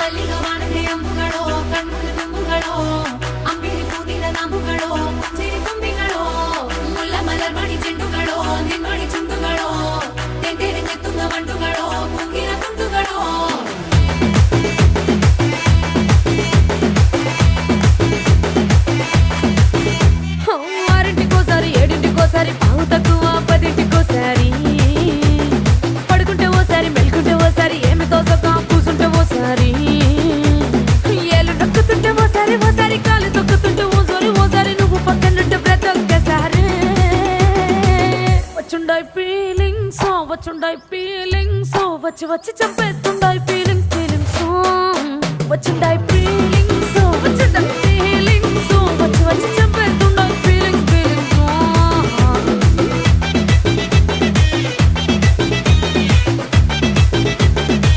ಮಲ್ಲಿಗ ವಾಣತೆ ಅಂಬುಗಳೋ ಕಣ್ಣುಗಳ ತುಂಬುಗಳೋ ಅಂಬಿಳಿ ಪೂನಿನ ನಾಂಬುಗಳೋ ಮುಂಚಿರಿ ತುಂಬಿಗಳೋ ಮುಲ್ಲ ಮಲರ್ಮಣಿ ಚೆಂಡುಗಳೋ ನಿಮ್ಮಣಿ ಚುಂಡುಗಳೋ ತೆಂಟೆರೆ ಚೆತ್ತುಂಗ ಮಂಡುಗಳೋ ಮುಂಗಿನ ತುಂಡುಗಳೋ ఆరింటికోసారి ఏడింటికోసారి పావు తక్కువ పదింటికోసారి పడుకుంటే ఓసారి మెలుకుంటే ఓసారి ఏమి తోసక కూసుంటే ఓసారి ఏలు నొక్కుతుంటే ఓసారి ఓసారి కాలు తొక్కుతుంటే ఓసారి నువ్వు పక్కనుంటే బ్రతొక్కసారి వచ్చుండాయి ఫీలింగ్స్ వచ్చి వచ్చి చంపేస్తుండాయి ఫీలింగ్స్ వచ్చుండాయి ఫీలింగ్స్ వచ్చి వచ్చి